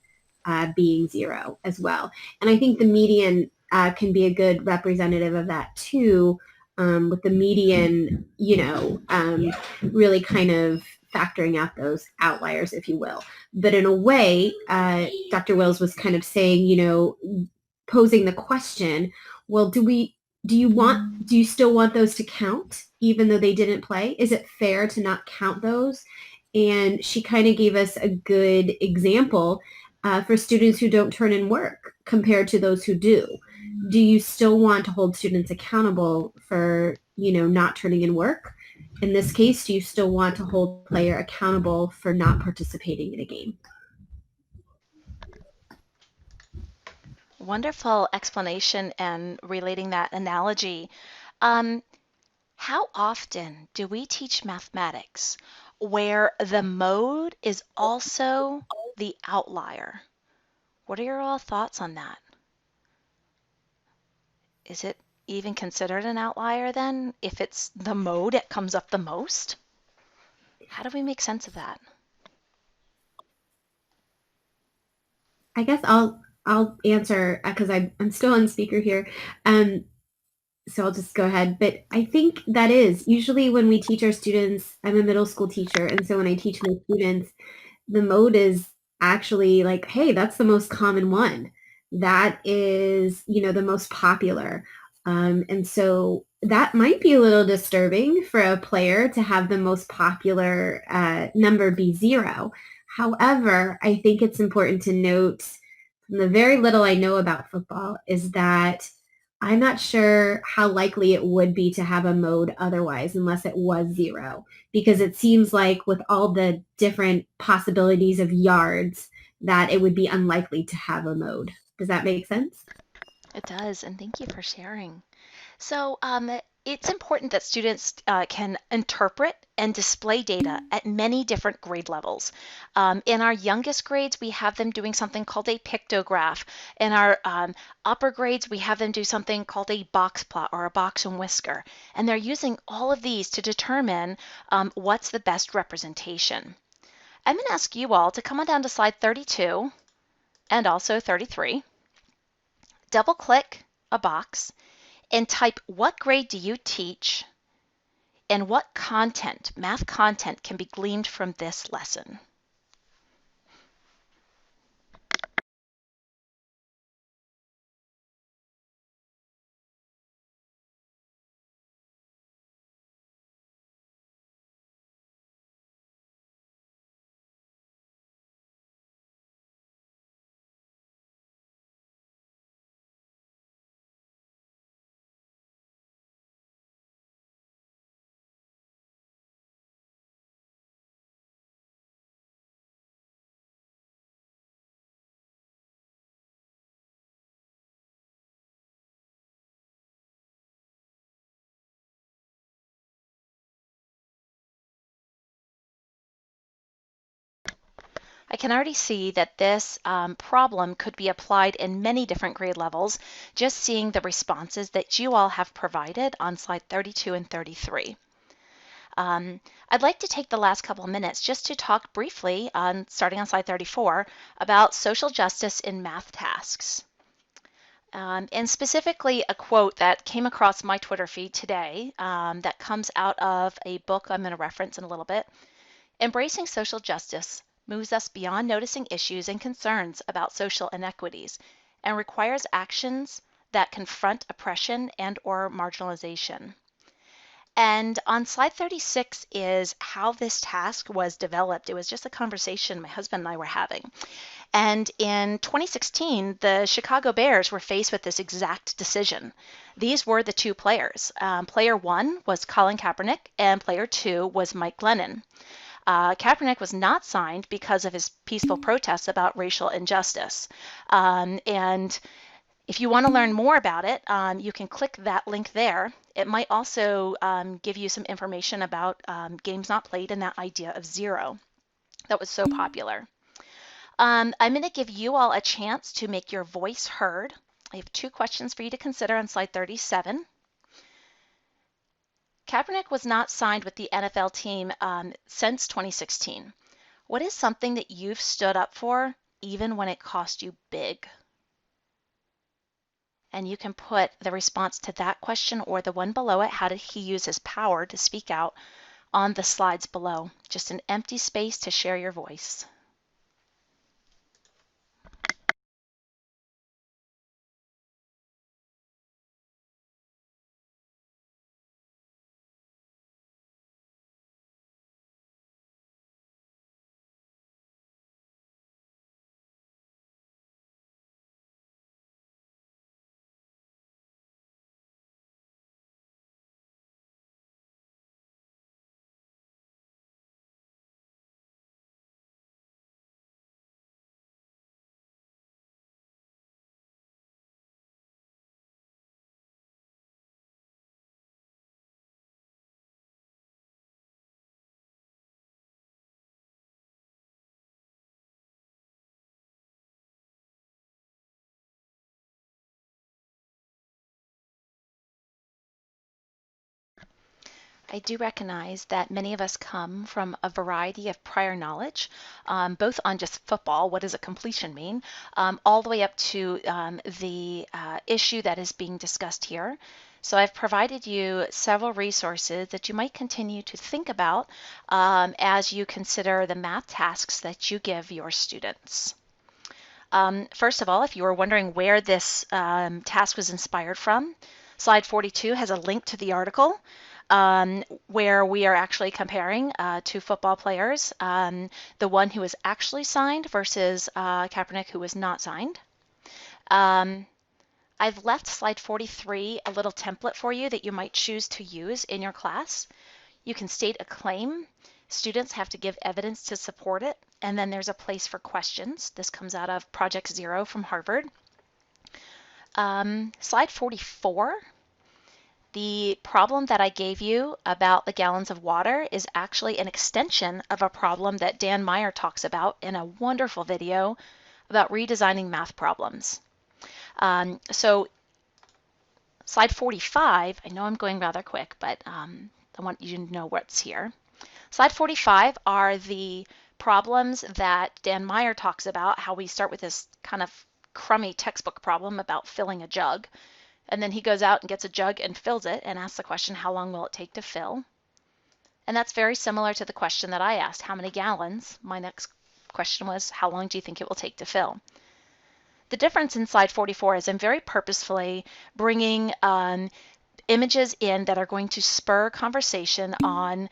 being 0 as well. And I think the median can be a good representative of that too, with the median, you know, really kind of factoring out those outliers, if you will. But in a way, Dr. Wills was kind of saying, you know, posing the question, well, do you still want those to count even though they didn't play? Is it fair to not count those? And she kind of gave us a good example for students who don't turn in work compared to those who do. Do you still want to hold students accountable for, you know, not turning in work? In this case, do you still want to hold player accountable for not participating in a game? Wonderful explanation and relating that analogy. How often do we teach mathematics where the mode is also the outlier? What are your all thoughts on that? Is it even considered an outlier then if it's the mode it comes up the most? How do we make sense of that? I guess I'll answer because I'm still on speaker here. So I'll just go ahead. But I think that is usually when we teach our students, I'm a middle school teacher. And so when I teach my students, the mode is actually like, hey, that's the most common one. That is, you know, the most popular. And so that might be a little disturbing for a player to have the most popular number be 0. However, I think it's important to note from the very little I know about football is that I'm not sure how likely it would be to have a mode otherwise unless it was 0, because it seems like with all the different possibilities of yards that it would be unlikely to have a mode. Does that make sense? It does, and thank you for sharing. So it's important that students can interpret and display data at many different grade levels. In our youngest grades, we have them doing something called a pictograph. In our upper grades, we have them do something called a box plot or a box and whisker. And they're using all of these to determine what's the best representation. I'm going to ask you all to come on down to slide 32 and also 33. Double click a box and type what grade do you teach and what content, math content, can be gleaned from this lesson. I can already see that this problem could be applied in many different grade levels, just seeing the responses that you all have provided on slide 32 and 33. I'd like to take the last couple of minutes just to talk briefly, starting on slide 34, about social justice in math tasks. And specifically a quote that came across my Twitter feed today that comes out of a book I'm going to reference in a little bit. Embracing social justice moves us beyond noticing issues and concerns about social inequities and requires actions that confront oppression and or marginalization. And on slide 36 is how this task was developed. It was just a conversation my husband and I were having. And in 2016, the Chicago Bears were faced with this exact decision. These were the two players. Player one was Colin Kaepernick, and player two was Mike Glennon. Kaepernick was not signed because of his peaceful protests about racial injustice. And if you want to learn more about it, you can click that link there. It might also give you some information about games not played and that idea of zero that was so popular. I'm going to give you all a chance to make your voice heard. I have two questions for you to consider on slide 37. Kaepernick was not signed with the NFL team since 2016. What is something that you've stood up for even when it cost you big? And you can put the response to that question or the one below it, how did he use his power to speak out, on the slides below. Just an empty space to share your voice. I do recognize that many of us come from a variety of prior knowledge, both on just football, what does a completion mean, all the way up to the issue that is being discussed here. So I've provided you several resources that you might continue to think about as you consider the math tasks that you give your students. First of all, if you were wondering where this task was inspired from, slide 42 has a link to the article where we are actually comparing two football players, the one who was actually signed versus Kaepernick, who was not signed. I've left slide 43 a little template for you that you might choose to use in your class. You can state a claim. Students have to give evidence to support it, and then there's a place for questions. This comes out of Project Zero from Harvard. Slide 44. The problem that I gave you about the gallons of water is actually an extension of a problem that Dan Meyer talks about in a wonderful video about redesigning math problems. So slide 45, I know I'm going rather quick, but I want you to know what's here. Slide 45 are the problems that Dan Meyer talks about, how we start with this kind of crummy textbook problem about filling a jug. And then he goes out and gets a jug and fills it and asks the question, how long will it take to fill? And that's very similar to the question that I asked, how many gallons? My next question was, how long do you think it will take to fill? The difference in slide 44 is I'm very purposefully bringing images in that are going to spur conversation on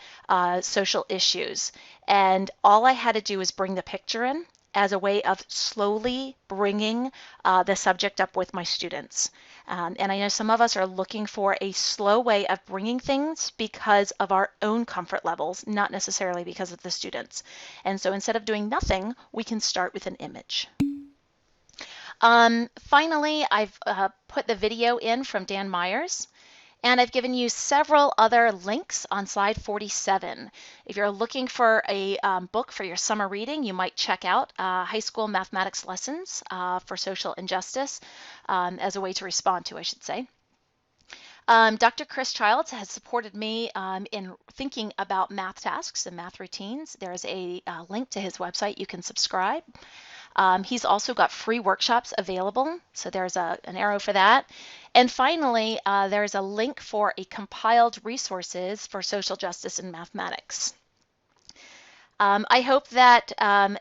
social issues. And all I had to do was bring the picture in as a way of slowly bringing the subject up with my students. And I know some of us are looking for a slow way of bringing things because of our own comfort levels, not necessarily because of the students. And so instead of doing nothing, we can start with an image. Finally, I've put the video in from Dan Myers. And I've given you several other links on slide 47. If you're looking for a book for your summer reading, you might check out High School Mathematics Lessons for Social Injustice as a way to respond to, I should say. Dr. Chris Childs has supported me in thinking about math tasks and math routines. There's a link to his website. You can subscribe. He's also got free workshops available, so there's an arrow for that. And finally, there's a link for a compiled resources for social justice in mathematics. I hope that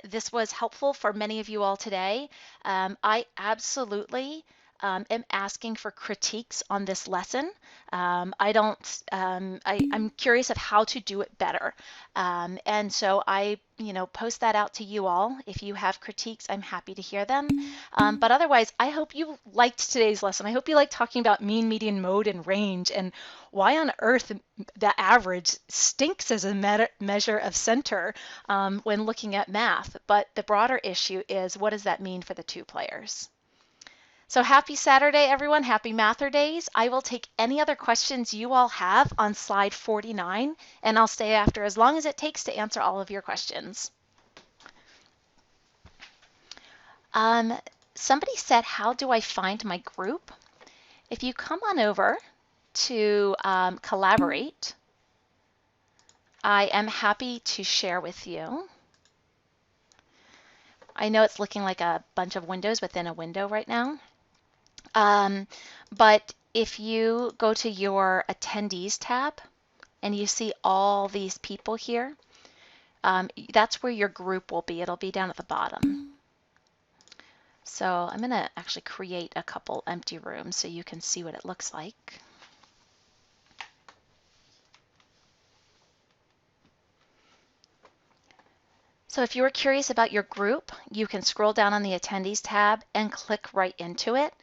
this was helpful for many of you all today. I absolutely am asking for critiques on this lesson. I'm curious of how to do it better. And so I, post that out to you all. If you have critiques, I'm happy to hear them. But otherwise, I hope you liked today's lesson. I hope you liked talking about mean, median, mode, and range, and why on earth the average stinks as a measure of center when looking at math. But the broader issue is, what does that mean for the two players? So happy Saturday, everyone. Happy MATHurdays. I will take any other questions you all have on slide 49, and I'll stay after as long as it takes to answer all of your questions. Somebody said, how do I find my group? If you come on over to Collaborate, I am happy to share with you. I know it's looking like a bunch of windows within a window right now. But if you go to your attendees tab and you see all these people here, that's where your group will be. It'll be down at the bottom. So I'm going to actually create a couple empty rooms so you can see what it looks like. So if you were curious about your group, you can scroll down on the attendees tab and click right into it.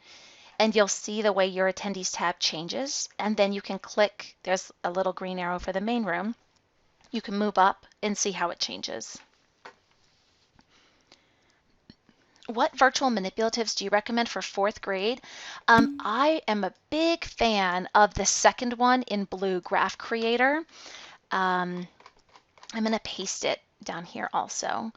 And you'll see the way your attendees tab changes. And then you can click, there's a little green arrow for the main room. You can move up and see how it changes. What virtual manipulatives do you recommend for 4th grade? I am a big fan of the second one in blue, Graph Creator. I'm going to paste it down here also.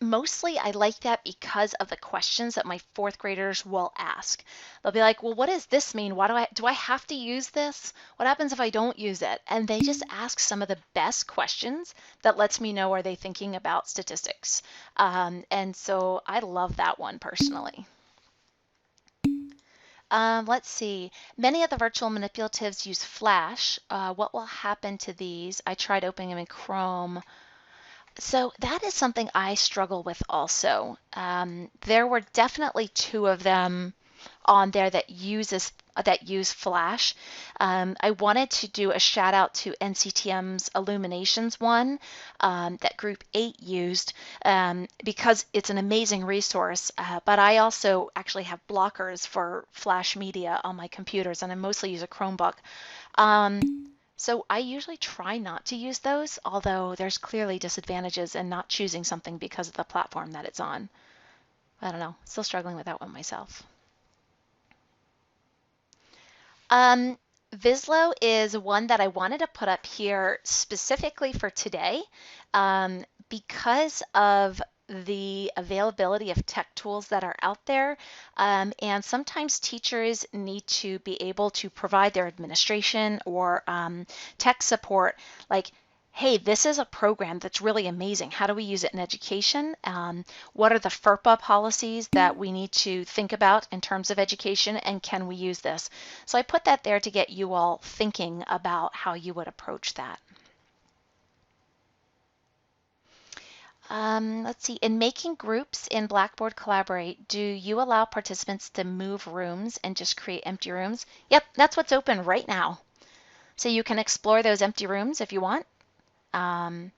Mostly I like that because of the questions that my 4th graders will ask. They'll be like, well, what does this mean? Why do I have to use this? What happens if I don't use it? And they just ask some of the best questions that lets me know, are they thinking about statistics? And so I love that one personally. Let's see. Many of the virtual manipulatives use Flash. What will happen to these? I tried opening them in Chrome. So that is something I struggle with also. There were definitely 2 of them on there that use Flash. I wanted to do a shout out to NCTM's Illuminations one that Group 8 used because it's an amazing resource, but I also actually have blockers for Flash media on my computers, and I mostly use a Chromebook. So I usually try not to use those, although there's clearly disadvantages in not choosing something because of the platform that it's on. I don't know, still struggling with that one myself. Vislo is one that I wanted to put up here specifically for today because of the availability of tech tools that are out there. And sometimes teachers need to be able to provide their administration or tech support, like, hey, this is a program that's really amazing. How do we use it in education? What are the FERPA policies that we need to think about in terms of education, and can we use this? So I put that there to get you all thinking about how you would approach that. Let's see, in making groups in Blackboard Collaborate, do you allow participants to move rooms and just create empty rooms? Yep, that's what's open right now. So you can explore those empty rooms if you want. And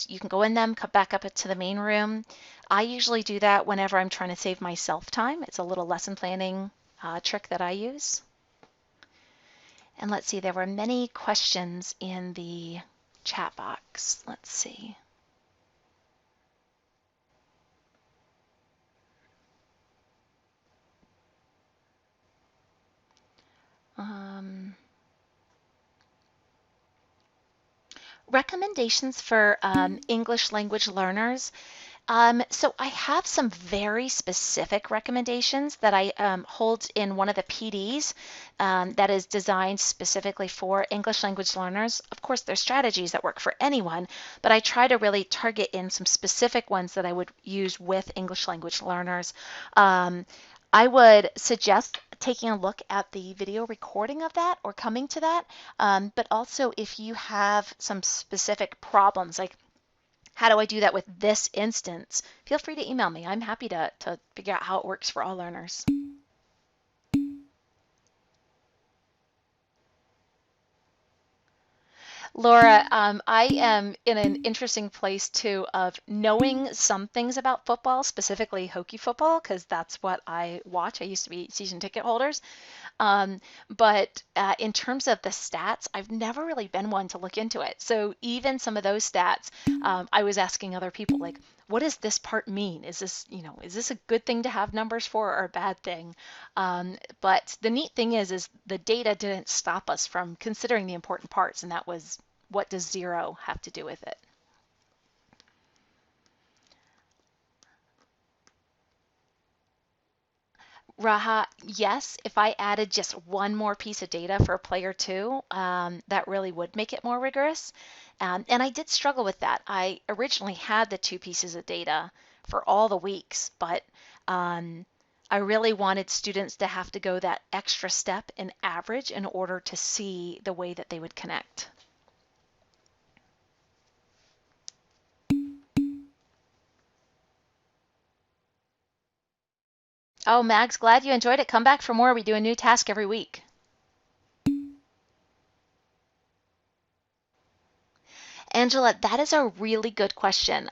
you can go in them, come back up to the main room. I usually do that whenever I'm trying to save myself time. It's a little lesson planning trick that I use. And let's see, there were many questions in the chat box. Let's see. Recommendations for English language learners. So I have some very specific recommendations that I hold in one of the PDs that is designed specifically for English language learners. Of course, there's strategies that work for anyone, but I try to really target in some specific ones that I would use with English language learners. I would suggest taking a look at the video recording of that or coming to that, but also if you have some specific problems, like how do I do that with this instance? Feel free to email me. I'm happy to figure out how it works for all learners. Laura, I am in an interesting place too of knowing some things about football, specifically Hokie football, because that's what I watch. I used to be season ticket holders. But in terms of the stats, I've never really been one to look into it. So even some of those stats, I was asking other people, like, what does this part mean? Is this, is this a good thing to have numbers for or a bad thing? But the neat thing is the data didn't stop us from considering the important parts, and that was, what does 0 have to do with it? Raha, yes, if I added just one more piece of data for player 2, that really would make it more rigorous. And I did struggle with that. I originally had the 2 pieces of data for all the weeks, but I really wanted students to have to go that extra step in average in order to see the way that they would connect. Oh, Mags, glad you enjoyed it. Come back for more. We do a new task every week. Angela, that is a really good question.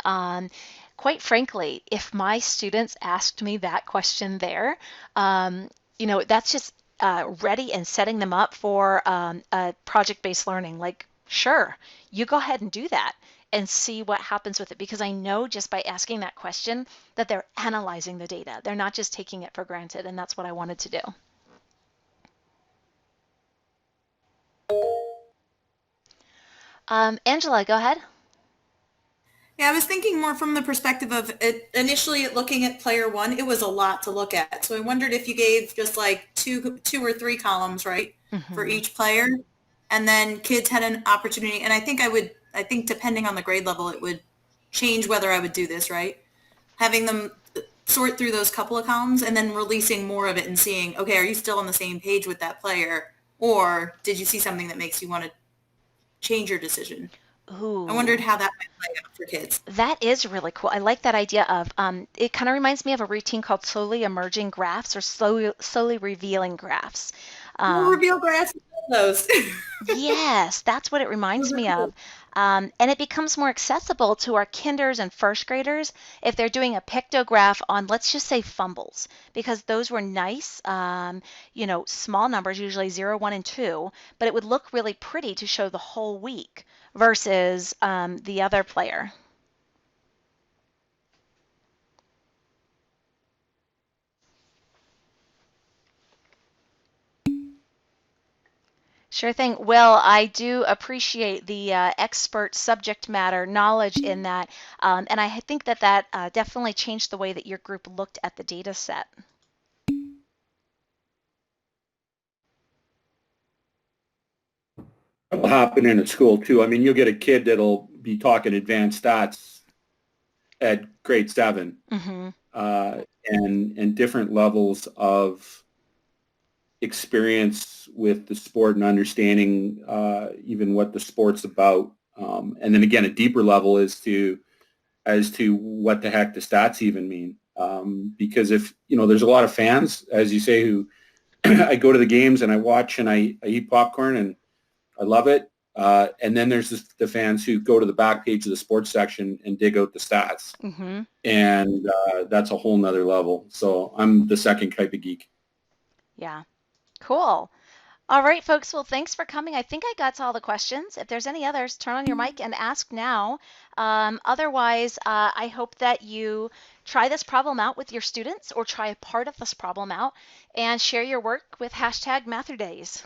Quite frankly, if my students asked me that question there, that's just ready and setting them up for a project-based learning. Like, sure, you go ahead and do that and see what happens with it, because I know just by asking that question that they're analyzing the data. They're not just taking it for granted, and that's what I wanted to do. Angela, go ahead. Yeah, I was thinking more from the perspective of initially looking at player 1, it was a lot to look at. So I wondered if you gave just like two or three columns, right, for each player, and then kids had an opportunity. And I think depending on the grade level, it would change whether I would do this, right? Having them sort through those couple of columns and then releasing more of it and seeing, okay, are you still on the same page with that player? Or did you see something that makes you want to change your decision? Ooh. I wondered how that might play out for kids. That is really cool. I like that idea of, it kind of reminds me of a routine called slowly emerging graphs or slowly revealing graphs. Reveal graphs, those. Yes, that's what it reminds me of. And it becomes more accessible to our kinders and first graders if they're doing a pictograph on, let's just say, fumbles, because those were nice, small numbers, usually 0, 1, and 2, but it would look really pretty to show the whole week versus the other player. Sure thing. Will, I do appreciate the expert subject matter knowledge in that, and I think that definitely changed the way that your group looked at the data set. That'll happen in a school too. I mean, you'll get a kid that'll be talking advanced stats at grade 7, and different levels of experience with the sport and understanding even what the sport's about. And then again, a deeper level as to what the heck the stats even mean. Because if, there's a lot of fans, as you say, who I go to the games and I watch and I eat popcorn and I love it. And then there's the fans who go to the back page of the sports section and dig out the stats. And that's a whole nother level. So I'm the second type of geek. Yeah. Cool. All right, folks. Well, thanks for coming. I think I got to all the questions. If there's any others, turn on your mic and ask now. Otherwise, I hope that you try this problem out with your students or try a part of this problem out and share your work with #MATHurdays.